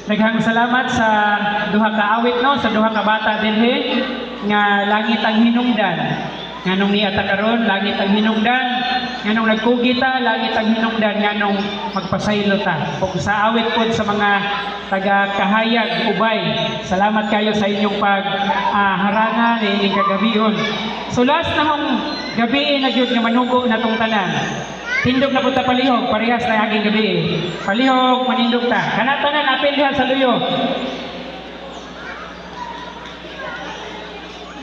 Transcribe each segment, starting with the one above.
Daghang salamat sa duha ka awit no, sa duha ka bata dinhi nga langit ang hinungdan. Nganong niya ta karon langit ang hinungdan, nganong nagkugita langit ang hinungdan, nganong magpasaylo ta. Kung sa awit pod sa mga taga Kahayag Ubay, salamat kayo sa inyong pagharangan ining kagabihon. So last na hong gabi na gyud nga manugo natong tanan. Tindog na punta palihog, parehas na aging gabi. Palihog, manindog ta. Kanata na napilhan sa luyo.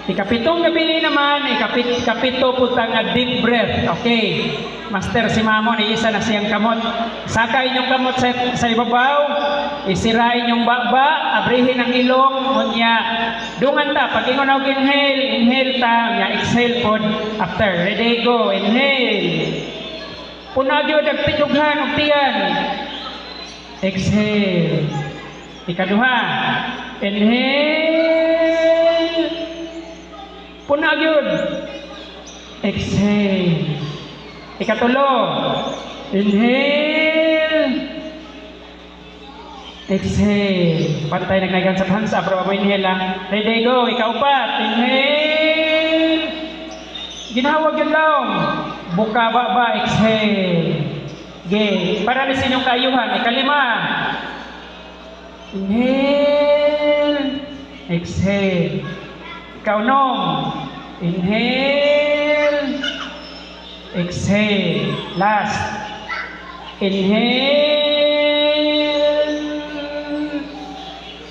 Ikapitong gabi naman, ikapito punta nga deep breath. Okay. Master si Mamon, isa na siyang kamot. Saka inyong kamot sa ibabaw. Isira inyong baba, abrihin ang ilong. Unya, dungan ta. Pag ingon og inhale ta. Nga exhale pod. After, ready, go. Inhale. Punagyo nagpitughan og tiyan. Exhale. Ikaduha. Inhale. Punagyo. Exhale. Ikatulo. Inhale. Exhale. Pantay nagnagan sa hands up. Pero inhale lang. Ready, go. Ikaupat. Inhale. Ginawag yun lang. Buka baba, exhale. Okay. Para na sinyong kaayuhan. Ikalima. Inhale. Exhale. Ikaunom. Inhale. Exhale. Last. Inhale.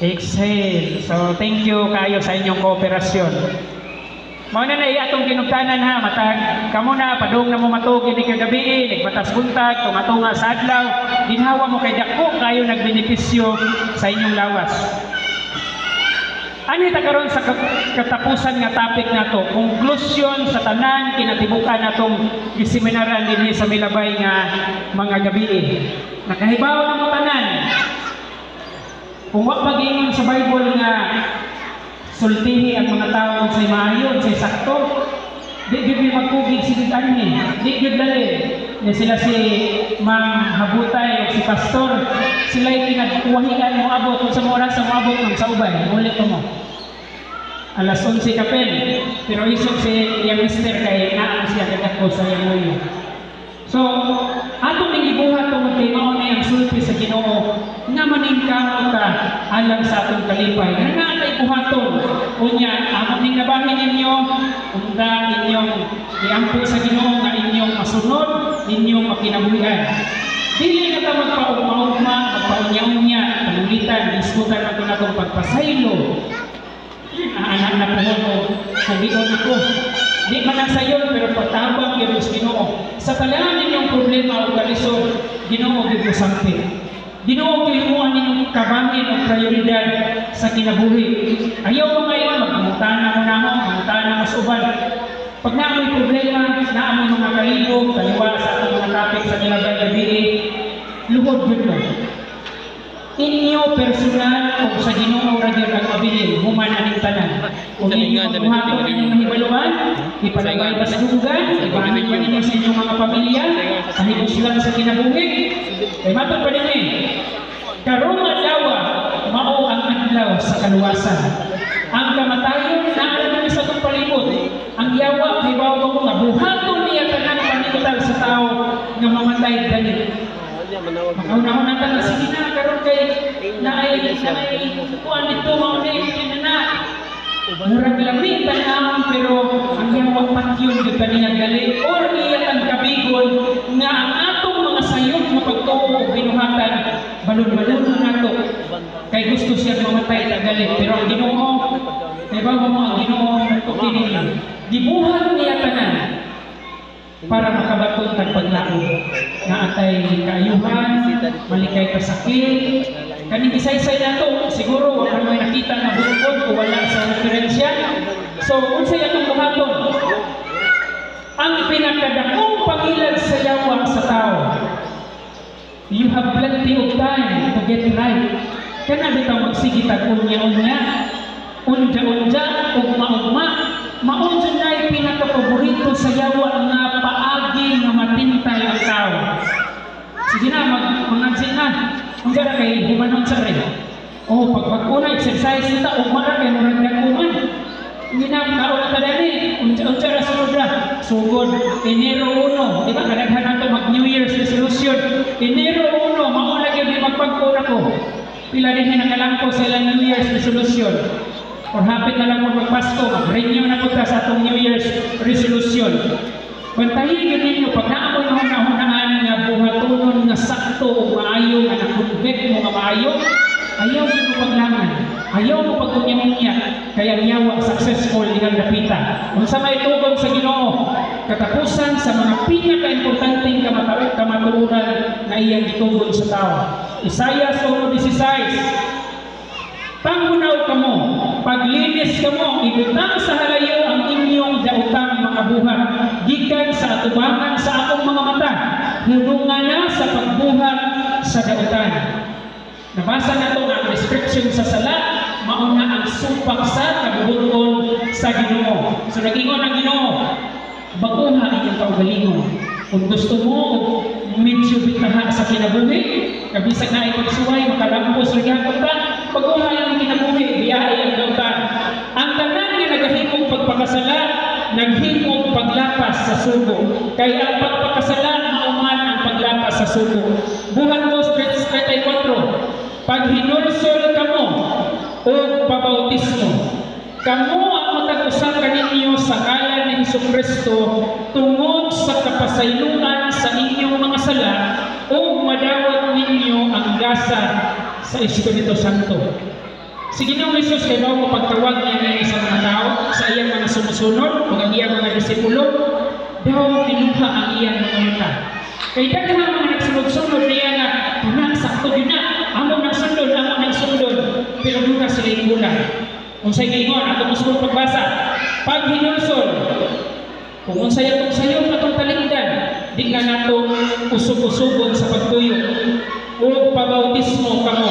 Exhale. So, thank you kayo sa inyong kooperasyon. Mao na atong ginugtanan ha, matag kamo na padung na mo matug ini kagabi, nagbatas buntag, tunga-tunga sa adlaw, ginhawa mo kay dako kayo nagbenepisyo sa inyong lawas. Ani ta karon sa katapusan nga topic nato, conclusion sa tanan kinatibukan natong giseminaran dinhi sa milabay nga mga gabi. Nakahibaw na mo tanan. Kung wa pag-ingon sa Bible nga sultihi ang mga tao sa maayon, sa sakto. Di gyud magkugig si anhi. Di gyud dali. Na sila si Ma'am Habutay o si Pastor. Sila'y pinagkuwahigan mo abot kung sa oras sa moabot ng sa ubay. Ulit mo. Alas 11 kapel. Pero isok si yung mister kay naan siya kagako sa iyang uyo. So, atong gibuhat tungod kay mao ni ang sulti sa Ginoo nga maningkamot ta alang sa atong kalipay. Nga naatay buhaton. Unya, amon ning nabahin ninyo, unda inyong iampo sa Ginoo nga inyong masunod, inyong makinabuhian. Dili na ta magpaugma-ugma, magpaunya-unya, panulitan, diskutan nato natong pagpasaylo. Anak na po kung gion ako. Di man ang sayon, pero patabang yun sa Ginoo. Sa talaan ninyong problema o kalisod, Ginoo gyud mo sampi. Ginoo gyud mo aning kabahin o prioridad sa kinabuhi. Ayaw mo ngayon, magmutana mo na mo, magmutana mo sa uban. Pag naamoy problema, naamoy mga kalibog, kaliwa sa atong mga topic sa nilagay gabi, luhod yun mo. Inyo personal o sa Ginoo ra gyud ang mabilin human aning tanan. Kung inyo magbuhaton inyong mahibaluan, ipalagay ba sa dugan, ibahin pa ninyo sa inyong mga pamilya, kahibos lang sa kinabuhi. Kay matod pa din karong adlaw mao ang adlaw sa kaluwasan. Ang kamatayon naa na sa atong palibot. Ang yawa kay bawo mo nga buhaton niya tanan panimutal sa tao nga mamatay dali. Makauna-una na lang, sige na, karoon kay naay kuhaan dito, maunay, na. Murag lamig tanawang, pero ang iyang patyon yung kaniyang gali, or iyan ang kabigon nga ang atong mga sayot mapagtuo o binuhatan, balon-balon na ito. Kay gusto siya mamatay na gali, pero ang Ginoo, kay bago mo ang Ginoo, nagtukinig, dibuhan niya tanan, para makabaton ng paglaon na atay kaayuhan, malikay kasakit. Kaning isaysay na to, siguro wala may nakita na bukod o wala sa referensya. So, unsay atong buhaton? Ang pinakadakong pangilan sa yawa sa tao. You have plenty of time to get right. Kana bitaw magsigitag unya-unya, unja-unja, ugma-ugma. Maun dyan na pinaka-paborito sa yawa nga paagi nga matintay ang tao. Sige na, mangansin na. Ang gara kay humanon sa rin. Oh, pagpagkuna, exercise nita, umara kay murag nagkuman. Hindi na, kaon na tadani, unsa ra sunod ra. Sugod, Enero 1, di ba, kadaghan nato mag New Year's resolution. Enero 1, mao na gyud magpagkuna ko. Pila din nakalangko sa ilang New Year's resolution. Or hapit na lang mo magpasko, mag-renew na po sa atong New Year's resolution. Bantahin yun ninyo, pag naamoy na hunahunaan nga buhatunon nga sakto o maayo, nga nakunbek mo nga maayo, ayaw yun mo paglangan, ayaw mo pagkunya-munya, kaya niyawa successful ilang napita. Kung sa may tubog sa Ginoo, katapusan sa mga pinaka-importanteng kamaturan na iyang gitugod sa tao. Isaiah 1:16, panghunaw ka mo, paglinis ka mo, ibutang sa halayo ang inyong daotang makabuhat, gikan sa atubangan sa akong mga mata, hunungan na sa pagbuhat sa daotan. Nabasa na ito ang description sa sala, mauna ang supak sa kabubuton sa Ginoo. So nag-ingon ang Ginoo, baguha inyong kaugalingon. Kung gusto mo, medyo bitaha sa kinabuhi, kabisag na ipagsuway, makalampos lagyan ka, baguha ang kinabuhi, biyahe ang dautan. Ang tanan nga nagahimong pagpakasala, naghimong paglapas sa sugo. Kaya ang pagpakasala, mauman ang paglapas sa sugo. Buhat 2:34, pag hinulsol ka mo, o pabautismo, kamo ang matag-usap kaninyo sa ngalan ni Jesucristo tungod sa kapasayloan sa inyong mga sala o madawat ninyo ang gasa sa Espiritu Santo. Si Ginoong Hesus kay mao pagtawag niya ngayon sa mga tao, sa iyang mga sumusunod, o ang iyang mga disipulo, daw pinuha ang iyang mga mata. Kay daghang mga nagsunod-sunod niya nga, tanan sakto din na, amo nagsundod, pero doon na sila yung gulang. Kung sa'y gingon, ato mo sa pagbasa, pag hinulsol, kung unsay atong sayo na itong taligdan, di nga nato usog-usugon sa pagtuyo, o pabautismo kamo,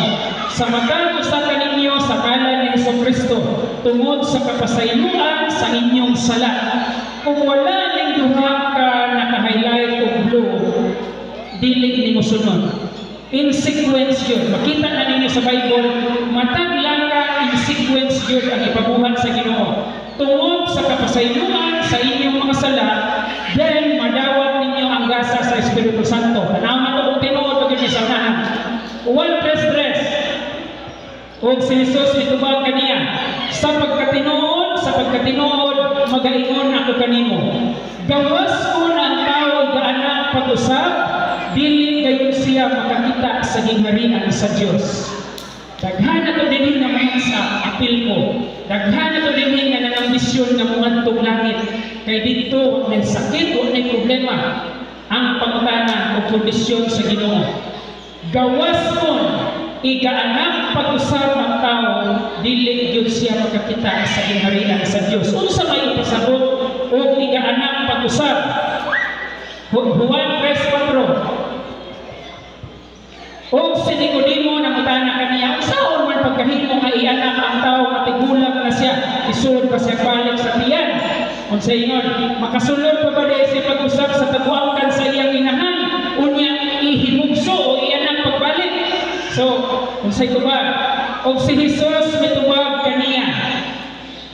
sa matag-usa ninyo sa ngalan ni Jesucristo, tungod sa kapasayloan sa inyong sala. Kung wala ning duha ka naka-highlight o blue, dili ni mo sunod. In sequence yun. Makita na ninyo sa Bible, matag lang ka in sequence yun ang ipabuhat sa Ginoo. Tungod sa kapasayloan sa inyong mga sala, then madawat ninyo ang gasa sa Espiritu Santo. Tanaw na ito kung tinuod pag yun sa unahan. 1:3 o si Jesus itubag kaniya, sa pagkatinood, magaingon ako kanimo. Gawas ko na ang tao gaanak pag-usap, dili gayon siya makakita sa gingharian sa Dios. Daghan na to dinhi nga mga sa apil ko. Daghan na to dinhi nga nangambisyon nga mungantog langit. Kay dito may sakit o may problema ang pangutanan o kondisyon sa Ginoo. Gawas mo igaanak pag-usap ang tao, dili gyud siya makakita sa gingharian sa Dios. Unsa may ipasabot o igaanak pag-usap? Juan 3:4. O si Nicodemo na mutana kaniya, saan man pagkahimo nga ianak ang tao matigulang na siya, isulod pa siya balik sa tiyan. Kung sa ingon, makasulod pa ba dahil siya pag-usap sa taguangkan sa iyang inahan, unya ihimugso o ianak pagbalik. So, kung sa itubag, o si Jesus may tubag kaniya,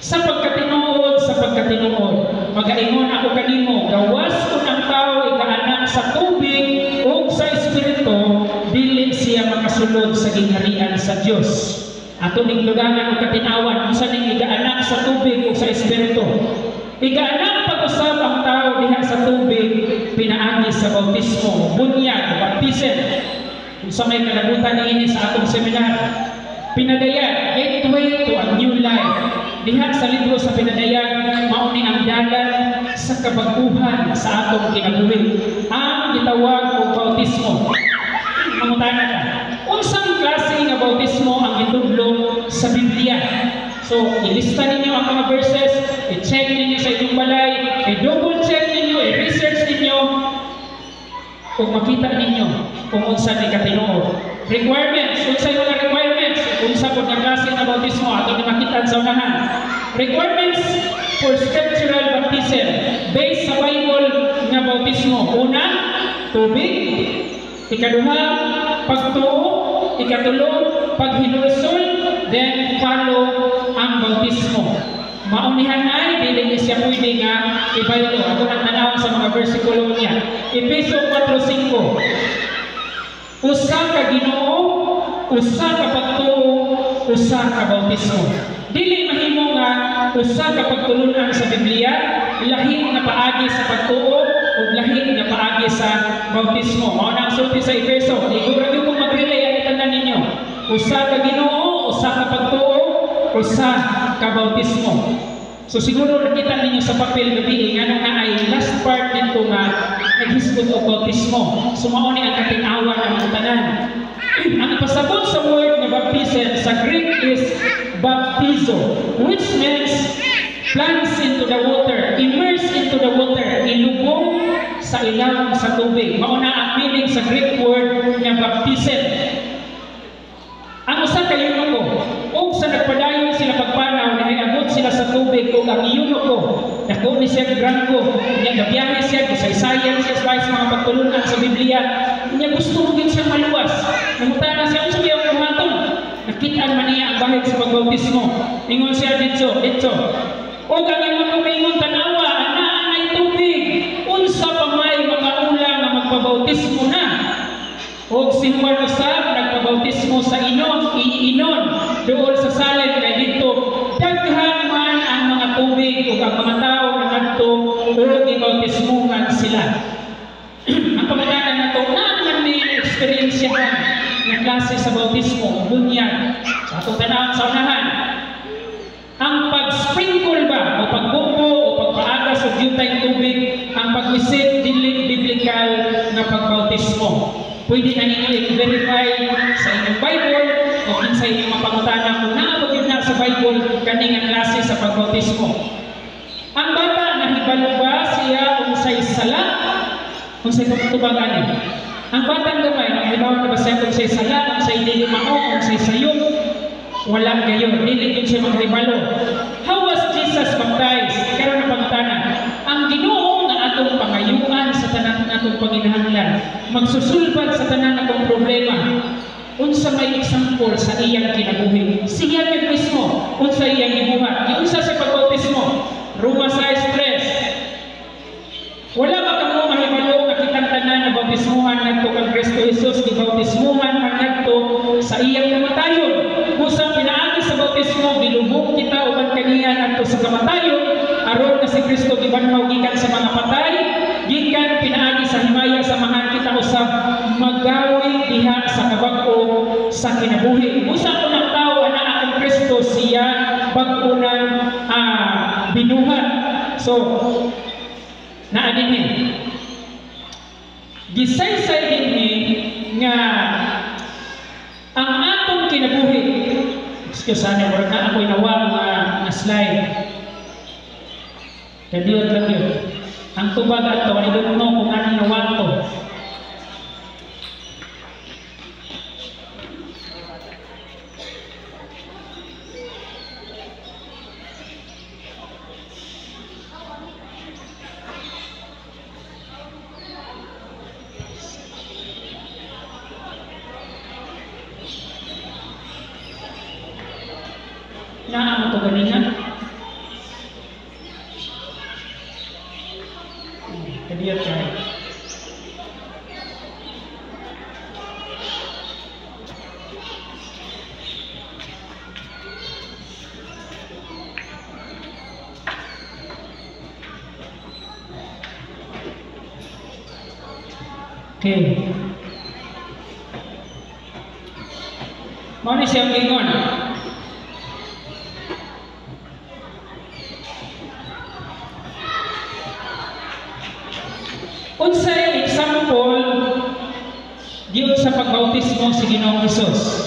sa pagkatinuod, magaingon ako kanimo, gawas ko ng tao igaanak sa tubig o sa Espiritu, dili siya makasulod sa gingharian sa Dios. Ato ning lugangan og katinawan unsa ning igaanak sa tubig o sa Espiritu. Igaanak pag-usap ang tao diha sa tubig, pinaagi sa bautismo, bunyag, baptism. Unsa may kalabutan niini sa atong seminar, pinadayag, gateway to a new life. Diha sa libro sa pinadayag, mauni ang dalan sa kabaguhan sa atong kinabuhi. Ang gitawag og bautismo. Mangutana ka, unsang klase nga bautismo ang gitudlo sa Biblia? So, ilista ninyo ang mga verses, i-check ninyo sa inyong balay, i-double check ninyo, i-research ninyo, kung makita ninyo kung unsa ni katinuod. Requirements, unsa yung mga requirements, unsa po na klase na bautismo, ato na makita sa unahan. Requirements for scriptural baptism, based sa Bible nga bautismo. Una, tubig. Ikaduha, pagtuo. Ikatulo, paghinulsol. then follow ang bautismo. Maunihan ay, dili niya siya pwede nga ibaylo. Ako nang tanaw sa mga versikulo niya. Efeso 4:5. Usa ka Ginoo, usa ka pagtuo, usa ka bautismo. Dili mahimo nga usa ka pagtulunan sa Biblia, lahi nga paagi sa pagtuo ug lahi nga paagi sa bautismo. Mao na ang sulti sa Efeso. Igura gyud kung mag-relay ang tanan ninyo. Usa ka Ginoo, usa ka pagtuo, usa ka bautismo. So siguro nakita ninyo sa papel gabi nga na ay last part dito nga naghisgot og bautismo. So mao ni ang kating-awan ang tanan. Ang pasabot sa word na baptism sa Greek is baptizo, which means plunge into the water, immerse into the water, ilubong sa ilalim sa tubig. Mao na ang meaning sa Greek word na baptism. Ang usa ka yunuko, o sa nagpadayon sila pagpanaw, nahiabot sila sa tubig, o ang yunuko, dako ni siya grangko, niya gabiyahe siya, gisaysayan siya sa mga pagtulunan sa Biblia, niya gusto din siyang maluwas. Namutana siya, unsa biyang kumaton? Nakitaan man niya ang bahid sa pagbautismo. Ingon siya dito. O ang imong kumingon tanawa, anay tubig, unsa pa may mga ulang na magpabautismo na. O si Juan usab nagpabautismo sa iinon doon sa salin kay dito daghan man ang mga tubig ug ang mga tao nga ngadto ug gibautismuhan sila. Ang pamatanan nato naman ni experiensyahan nga klase sa bautismo bunyag sa atong tanawon sa unahan. Ang pag-sprinkle ba o pagbumbo o pagpaagas o jutay tubig ang pag-isip dili biblical na pagbautismo. Pwede na ninyo i-verify sa inyong Bible o sa inyong mapangutana kung naabagin na sa Bible kaning ang klase sa pagbautismo. Ang bata nahibalo ba siya unsay sala? Unsay pagtubagan? Ang batang gamay nahibalo na ba siya unsay sala, unsay dili mao, unsay sayop? Walang gayon, dili din siya maghibalo. How was Jesus baptized? Karon na pangutana. Ang Ginoo nga atong pangayuan sa tanan natong panginahanglan, magsusulbad sa tanan natong problema. Unsa may example sa iyang kinabuhi? Siya mismo, unsa iyang gibuhat? Unsa sa pagbautismo? Roma 6:3. Wala ba kamo mahibalo nga kitang tanan na bautismuhan ngadto kang Kristo Jesus, gibautismuhan man ngadto sa iyang kamatayon. Kusang pinaagi sa bautismo, gilubong kita uban kaniya ngadto sa kamatayon, aron na si Kristo gibanhaw gikan sa mga patay, gikan pinaagi sa himaya samahan kita usab magawi diha sa kabag-o sa kinabuhi. Usa ko ng tao ana akong Kristo siya bag-o nang binuhat. So naa dinhi gisaysay dinhi nga ang atong kinabuhi. Excuse me, wala na ako'y nawa nga slide. Kadiyot lang yun. Ang tubag ato, I don't know kung anong nawa to. Naa mo to ganingan? Kadiyot tayo. Okay. Mao ni siyang gingon. Unsay example diyon sa pagbautismo si Ginoong Hesus?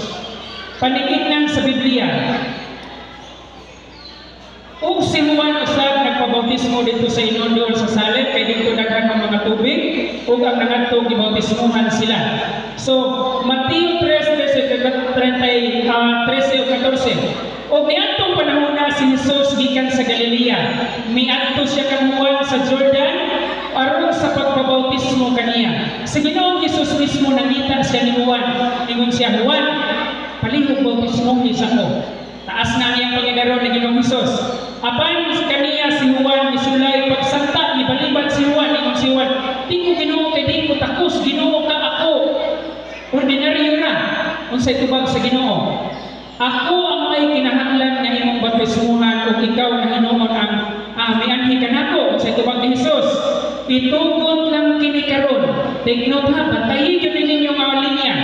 Paningin sa Biblia. Ug si Juan usab nagpabautismo dito sa inundol sa salit kay dito daghan ang mga tubig ug ang nangadto gibautismuhan sila. So Mateo 3:13 o 14. O miadtong panahon na si Jesus gikan sa Galilea, miadto siya kang Juan sa Jordan aron sa pagpabautismo kaniya. Si Ginoong Hesus mismo nangita siya ni Juan. Ingon siya, Juan, palihog bautismo ni sa ko. Taas na iyang Panginoon na Ginoong Hesus. Apan kaniya si Juan misulay pagsanta ni balibad si Juan ingon si Juan, di ko Ginoo kay di ko takos, Ginoo ka ako. Ordinaryo na unsay tubag sa Ginoo. Ako ang may kinahanglan nga imong baptismuhan ug ikaw na hinuon ang mianhi kanako unsay tubag ni Hesus. Itugot lang kini karon. Take note ha, bantayin yun ninyo mga linya.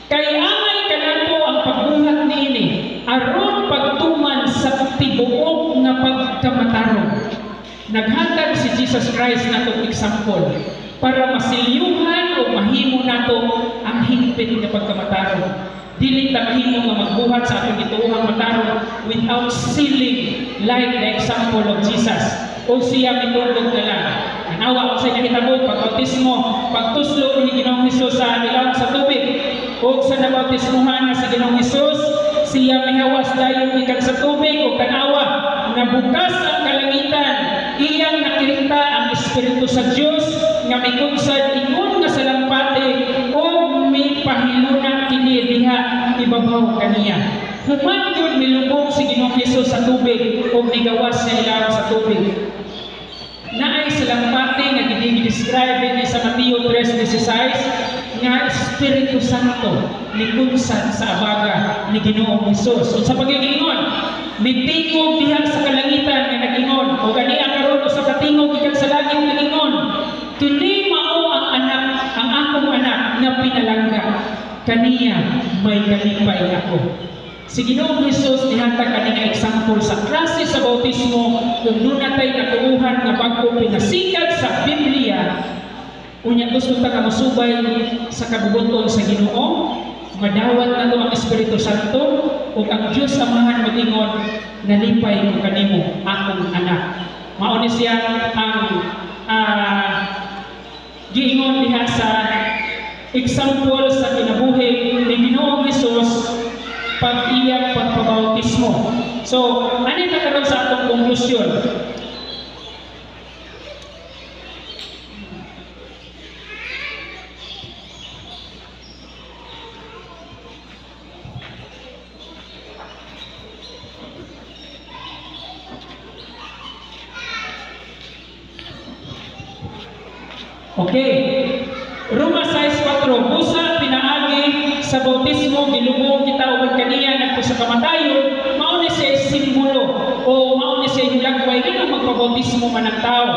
Kay amay kanako ang pagbuhat niini aron pagtuman sa tibuok nga pagkamatarong. Naghatag si Jesus Christ natong example para masilyuhan o mahimo nato ang hingpit nga pagkamatarong. Dili ta mahimo nga magbuhat sa atong gituohang matarong without sealing like the example of Jesus. O siya mitulog na lang. Anawa ko sa nahitabo, pagbautismo, pagtuslo ni Ginoong Hesus sa ilaw sa tubig. O sa nabautismuhan na sa Ginoong Hesus, siya mihawas dayon ikan sa tubig o tanawa na bukas ang kalangitan. Iyang nakita ang Espiritu sa Diyos nga mikunsad ingon nga sa lampate o may pahiluna kini diha ibabaw kaniya. Human yun milubog si Ginoong Hesus sa tubig o nigawas sa ilaw sa tubig. Naay sa lampate nga gini-describe ni sa Mateo 3:16 nga Espiritu Santo ni kunsad sa abaga ni Ginoong Hesus. So, sa pagkikingon, mitingog diha sa kalangitan nga nagingon o gani ang karon sa katingog ikan sa langit nagingon. Kini mao ang anak, ang akong anak na pinalangga. Kaniya may kalipay ako. Si Ginoong Hesus nihatag ani nga example sa klase sa bautismo kung dunay natuuhan nga bago pinasikat sa Biblia. Unya gusto ta ka masubay sa kabubuton sa Ginoo, madawat nato ang Espiritu Santo ug ang Dios Amahan motingon nalipay ko kanimo akong anak. Mao ni siya ang giingon diha sa example sa kinabuhi ni Ginoong Hesus pag iyang pagpabautismo. So, ano yung nakaroon sa atong konklusyon? Okay. Roma 6:4, busa pinaagi sa bautismo gilubong kita ug kaniya ngadto sa kamatayon, mao ni siya simbolo o mao ni siya hilagway nga magpabautismo man ang tao.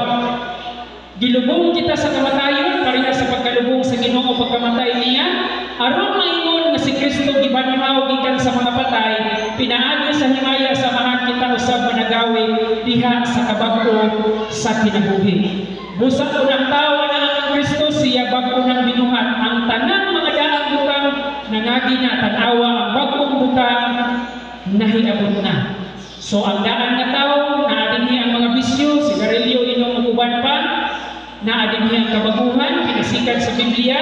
Gilubong kita sa kamatayon pareha sa pagkalubong sa Ginoo pagkamatay niya, aron maingon nga si Kristo gibanhaw gikan sa mga patay, pinaagi sa himaya samahan kita usab managawi diha sa kabag-o sa kinabuhi. Busa unang tao na ang Kristo siya bag-o nang binuhat ang tanang mga daang butang nangagi na tanawa ang bag-ong butang nahiabot na. So ang daan nga tao naadinhi ang mga bisyo, sigarilyo inom ug uban pa, naadinhi ang kabaguhan pinasikat sa Biblia.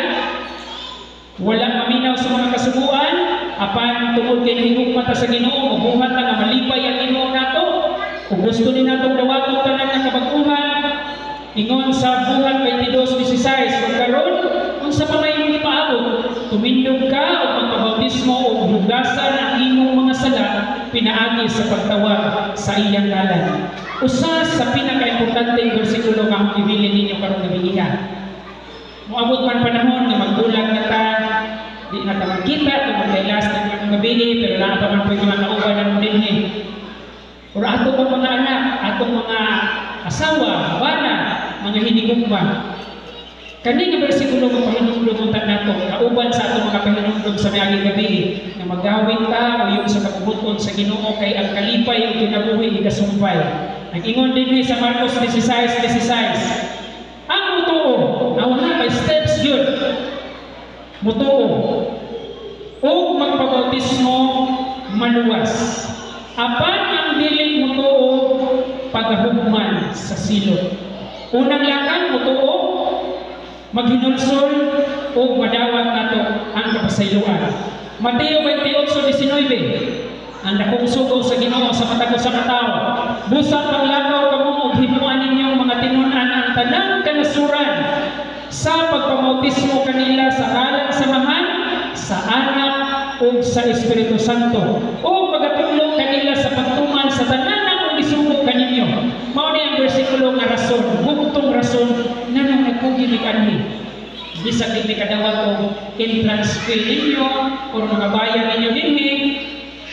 Walang maminaw sa mga kasubuan, apan tungod kay nahigugma ta sa Ginoo, mabuhat nga malipay ang Ginoo nato. Kung gusto ni natong dawaton tanan nga kabaguhan, ingon sa buhat 22:16, magkaroon kung sa pamayong ipaabot, tumindog ka o magpabautismo o hugasan ang imong mga sala, pinaagi sa pagtawag sa iyang ngalan. Usa sa pinaka-importanteng bersikulo nga ibilin ninyo karong gabi. Moabot man panahon nga magbulag na ta, di na ta magkita, ito magkailas na ng gabi, pero wala pa man pwede makauban ng dinhi. Pero ato pa mga anak, atong mga asawa, bana, mga hinigugma. Kani nga bersikulo nga pahinumdum unta nato, kauban sa atong mga pahinumdum sa miaging gabi, nga magawin ta o yung sa kabubuton sa Ginoo kay ang kalipay o kinabuhi igasumpay. Nag-ingon din sa Marcos 16:16. Ang mutuo, nawala by steps yun. Mutuo. O magpabautismo maluwas. Apan ang dili mutuo pagahugman sa silot. Unang lakang mutuo, maghinulsol o madawat nato ang kapasayloan. Mateo 28:19. Ang dakong sugo sa Ginoo sa matag sa katao. Busa paglakaw kamo og himuan ninyong mga tinunan ang tanang kanasuran sa pagpamautismo kanila sa ngalan samahan sa Anak ug sa Espiritu Santo ug magatulong kanila sa pagtuman sa tanan akong gisugod kaninyo. Mao ni ang bersikulo nga rason, bugtong rason nganong nagkugilig anhi. Bisag di kadawat og entrance fee ninyo o mga bayan ninyo dinhi,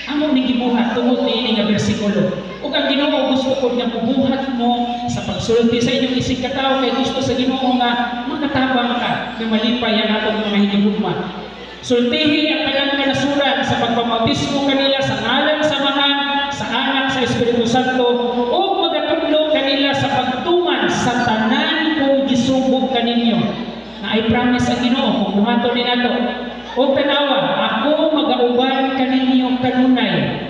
amo ni gibuhat tungod niini nga bersikulo. Ug ang Ginoo gusto ko nga bubuhat mo sa pagsulti sa inyong isig katawo kay gusto sa Ginoo nga makatabang ka nga malipay ang atong mga hinigugma. Sultihi ang tanan kanasuran sa pagpamautismo kanila sa ngalan sa Amahan, sa Anak, sa Espiritu Santo ug magatudlo kanila sa pagtuman sa tanan kung gisubog kaninyo. Na I promise ang Ginoo kung buhaton ni nato. O tanawa, ako magauban kaninyo kanunay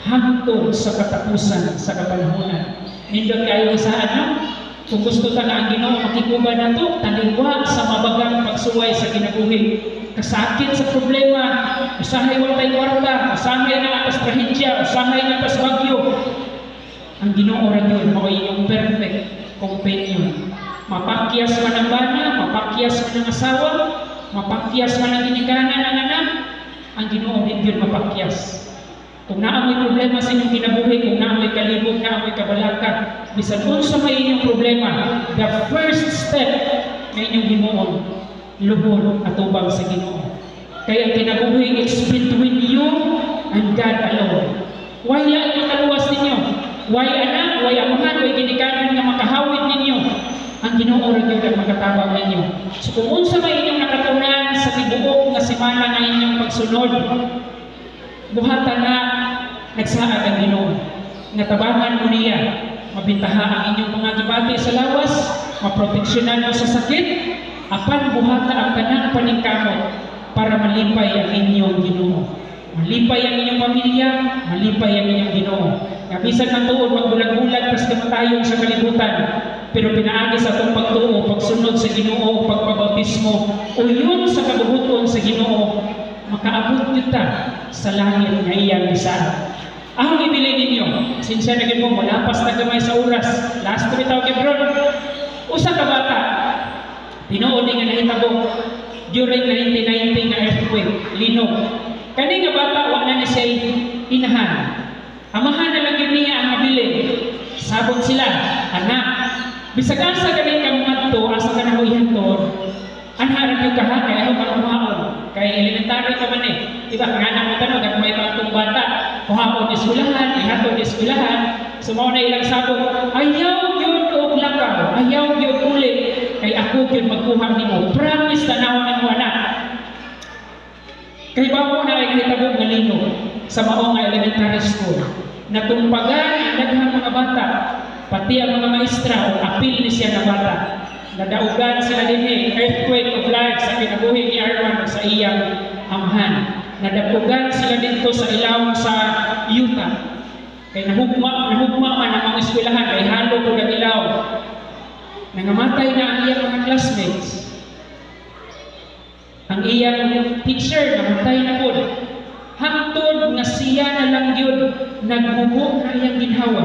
hangtod sa katapusan sa kapanahonan. Nindot kayo sa ano? Kung gusto ta na ang Ginoo makikuban nato, taliwa sa mabagang pagsuway sa kinabuhi. Kasakit sa problema, usahay walay kwarta, usahay na atas trahedya, usahay na atas bagyo. Ang Ginoo ra gyud mao inyong perfect companion. Mapakyas man ang bana, mapakyas man ang asawa, mapakyas man ang ginikanan ng anak, ang Ginoo din yun mapakyas. Kung naamoy problema sa inyong kinabuhi, kung naamoy kalibog, naamoy kabalaka, bisan unsa may inyong problema, the first step na inyong himuon, luhod at ubang sa Ginoo. Kaya ang kinabuhi is between you and God alone. Why ang ikaluwas ninyo? Why anak, why amahan, why ginikanan nga makahawid ninyo? Ang Ginoo ra gyud ang makatabang ninyo. So kung unsa may inyong nakatunan sa tibuok nga semana nga inyong pagsunod, buhatan na nagsaad ang Ginoo. Nga tabangan mo niya, mabintaha ang inyong mga gibati sa lawas, maproteksyonan mo sa sakit, apan buhata ang tanang paningkamot para malipay ang inyong Ginoo. Malipay ang inyong pamilya, malipay ang inyong Ginoo. Nga bisan ng tuod magbulag-bulag pas kamatayon sa kalibutan, pero pinaagi sa itong pagtuo, pagsunod sa Ginoo, pagpabautismo, o yun sa kabubuton sa Ginoo, makaabot kita sa langit nga iyang lisaan. Ang ibili ninyo, sinsya na mo, malapas na gamay sa oras, last bitaw Gebron, usa ka bata, tinuod nga nahitabo during 1990 nga earthquake, linog. Kani nga bata, wala na siya inahan. Amahan na lang yun niya ang mabilin. Sabot sila, anak, bisag asa galing kang madto, asa ka na mo ihantor, anharap yung kaha, kaya ako manuhaon. Kaya elementary ka man eh. Diba, kanganak mo tanong, at may pangtong bata, kuhaon iskulahan, ihatong iskulahan, sumaw na ilang sabot, ayaw yun o lakaw, ayaw yun ulit, kay ako yun magkuha nimo. Promise na naon mo anak. Kaya ba mo na ay nahitabog na lino sa maong elementary school, natumpagan ang daghang mga bata, pati ang mga maestra o apil ni siya na bata. Nadaugan sila din earthquake of life sa kinabuhi ni Arman sa iyang amahan. Nadapugan sila dito sa ilaw sa Utah. Kaya nahugma man ang mga eskwelahan, kay halo ko ng ilaw. Nangamatay na ang iyang mga classmates. Ang iyang teacher, namatay na po. Hangtod nga siya na lang yun, nagmubo na iyang ginhawa.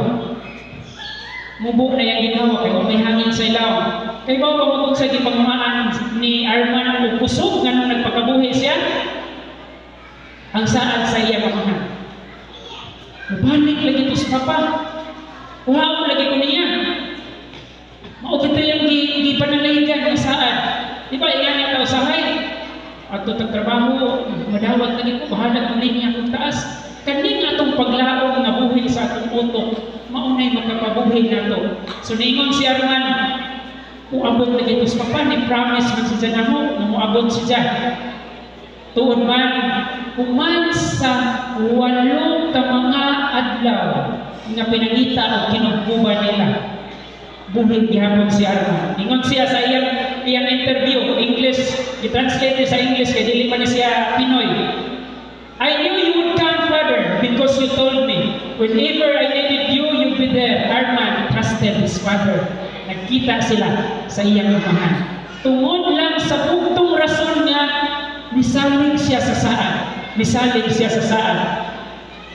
Mubo na iyang ginhawa, kaya may hangin sa ilaw. Kaya ba pamutog sa gipagmaan ni Arman o kusog nga nung nagpakabuhi siya? Ang saan sa iyang amahan. Nabalik lagi ito sa papa. Kuha ko lagi ko niya. Maukita yung gipanalayigan ng saan. Di ba, iyan ang kausahay? At ito trabaho, madawat lagi ko, bahalag mo niya kung taas. Kaning atong paglaong nga buhi sa atong utok, maunay magkapabuhi na to. So, ningon si Arman, uabot lagi ito sa papa, ni promise man si Janaho, na muabot si Jan. Tuon man, kuman sa 8 ka mga adlaw nga pinangita o kinugbuban nila, buhig gihapon si Arman. Ingon siya sa iyang interview, English, i-translate sa English, kaya dili man siya Pinoy. I knew you would come, Father, because you told me. Whenever I needed you, you'd be there. Arman trusted his father. Nagkita sila sa iyang amahan. Tungod lang sa bugtong rason nga, misalig siya sa saan. Misalig siya sa saan.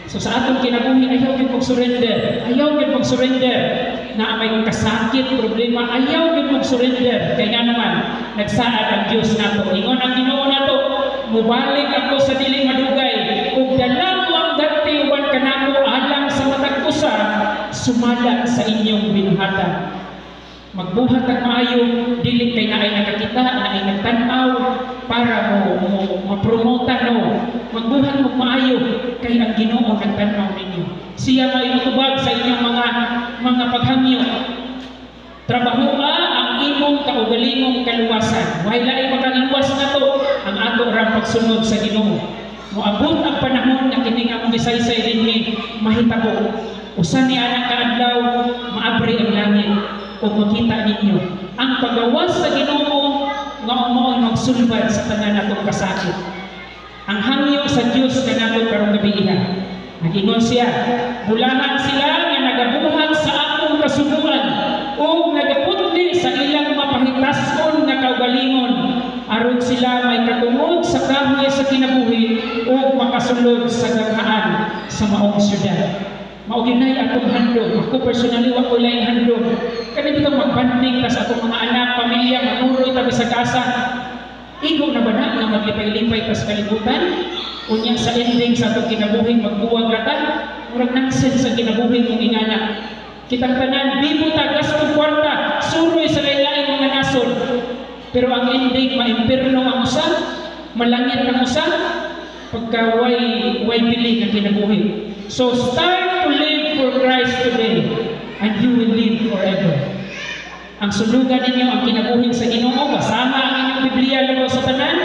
So sa atong kinabuhi, ayaw din mag-surrender. Ayaw din mag-surrender. Na may kasakit, problema, ayaw din mag-surrender. Kaya nga naman, nagsaad ang Diyos nato. Ingon ang Ginoo nato, mubalik ako sa diling madugay. dala mo ang dagtiwan kanako alang sa matag usa sumala sa inyong binuhatan. Magbuhat ang maayo, dili kay naay nakakita, naay nagtanaw para mo mapromota no. Magbuhat mo maayo kay ang Ginoo nagtanaw ninyo. Siya maitubag sa inyong mga paghangyo. Trabahoa ang imong kaugalingong kaluwasan. Wala ay makaluwas na to ang ato ra pagsunod sa Ginoo. Moabot ang panahon nga kini nga gisaysay dinhi mahitabo. Usa ni anak kaadlaw maabri ang langit o makita ninyo ang pagawas sa Ginoo nga umoy magsulbad sa tanan natong kasakit. Ang hangyo sa Dios kanato karong gabi iha. Nagingon siya, bulahan sila nga nagabuhat sa akong kasunuan o nagaputli sa ilang mapahitason nga kaugalingon aron sila may katungod sa kahoy sa kinabuhi o makasulod sa gaghaan sa maong syudad. Mauginay atong handog. Ako personally wa ko lain handog. Kani bitaw magbanding ta sa atong mga anak, pamilya, manuroy ta sa kasa. Igo na ba na maglipay-lipay ta sa kalibutan? Unya sa ending sa atong kinabuhi magbuwag rata. Murag nonsense sa kinabuhi mong ingana. Kitang tanan bibo ta gastong kwarta, suroy sa lain-lain mga nasod. Pero ang ending maimpirno ang usa, malangit ang usa, pagka way pili ang kinabuhi. So start to live for Christ today and you will live forever. Ang sulugan ninyo ang kinabuhi sa Ginoo, basama ang inyong Biblia labaw sa tanan,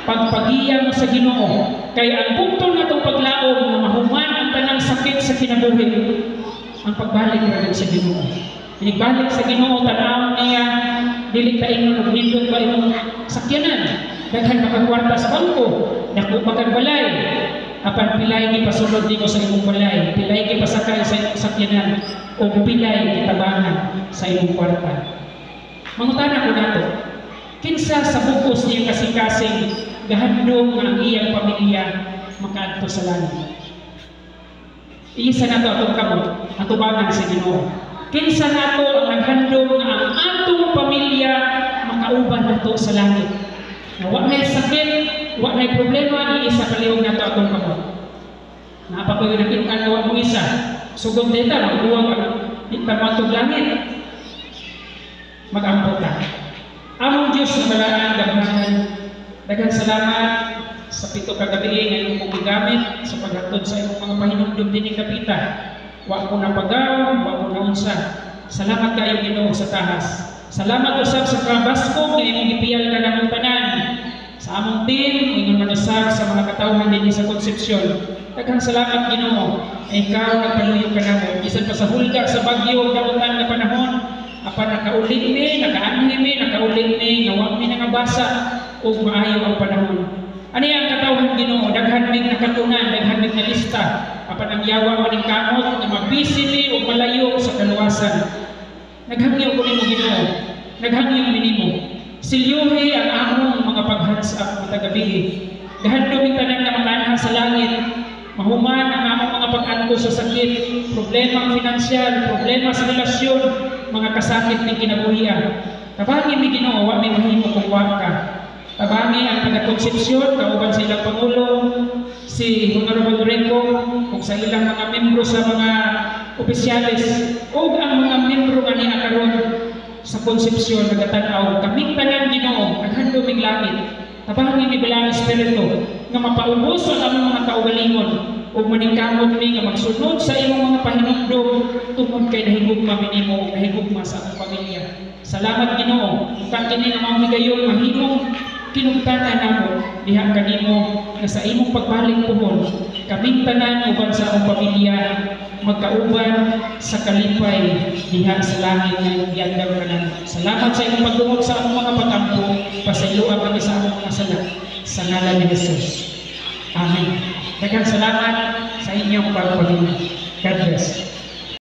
pagpagiya mo sa Ginoo. Kay ang bugtong natong paglaom na mahuman ang tanang sakit sa kinabuhi, ang pagbalik rin sa Ginoo. Inigbalik sa Ginoo, tanawon niya, dili ta ingon og nindot ba imong sakyanan, daghan makakwarta sa bangko, dako makagbalay. Apan pilay ni pasulod nimo sa imong balay, pilay kay pasakay sa imong sakyanan o pilay kitabangan sa imong kwarta. Mangutana ko nato, kinsa sa bukos niyang kasing-kasing gahandom nga ang iyang pamilya makaadto sa langit? Isa nato atong kamot, atubangan sa Ginoo. Kinsa nato ang naghandom nga ang atong pamilya makauban nato sa langit? Wa may sakit, wa may problema, iisa kalihog nato atong kamot. Napakoy na kinukan nga wa mo isa. Sugod dita, magbuwag ang itamatog langit. Mag-ampot ka. Among Diyos na malaan, daghang salamat sa pito kagabi ngayon kong gigamit sa paghatod sa imong mga pahinumdum din kapita. Wa ko na pagaw, wa ko na unsa. Salamat kayo Ginoo sa tahas. Salamat usab sa trabasko nga imong gipiyal ka namong tanan. Sa among team, ingon manusab sa mga katawhan din sa Konsepsyon. Daghang salamat Ginoo. Ikaw nagpanuyo ka namo. Bisan pa sa hulga sa bagyo daotan nga panahon, apa nakaulit mi, nakaanhi mi, nakaulit mi, nga wa mi nangabasa ug maayo ang panahon. Ani ang katawhan Ginoo, daghan mig nakatunan, daghan mig nalista. Apan ang yawa maning kamot nga mabisi mi ug malayo sa kaluwasan. Naghangyo ko nimo Ginoo. Naghangyo nimo. Silyuhi ang among mga paghansa matag gabi. Gahandom mi tanan nga matanha sa langit. Mahuman ang among mga pag-anto sa sakit, problema finansyal, problema sa relasyon, mga kasakit ng kinabuhian. Tabangi mi Ginoo, wa mi mahimo kung wa ka. Tabangi ang taga-Konsepsyon, kauban sa ilang Pangulo, si Honorable Rico, kung sa ilang mga membro sa mga opisyalis, o ang mga membro nga niya karon sa Konsepsyon, nagatanaw, kaming tanan Ginoo, naghanduming langit. Tabangi mi bilang Espiritu, nga mapaubos ang among mga kaugalingon, o maningkamot mi nga magsunod sa imong mga pahinumdum tungod kay nahigugma minimo o nahigugma sa among pamilya. Salamat Ginoo, kung kini nga mga higayon, mahimong kinugtatan namo diha kanimo nga sa imong pagbalik puhon kaming tanan uban sa among pamilya magkauban sa kalipay diha sa langit nga giyandam kanan. Salamat sa imong pagdungog sa among mga pag-ampo, pasayloan kami sa among mga sala sa ngalan ni Jesus. Amen. Daghang salamat sa inyong pagpabilin. God bless.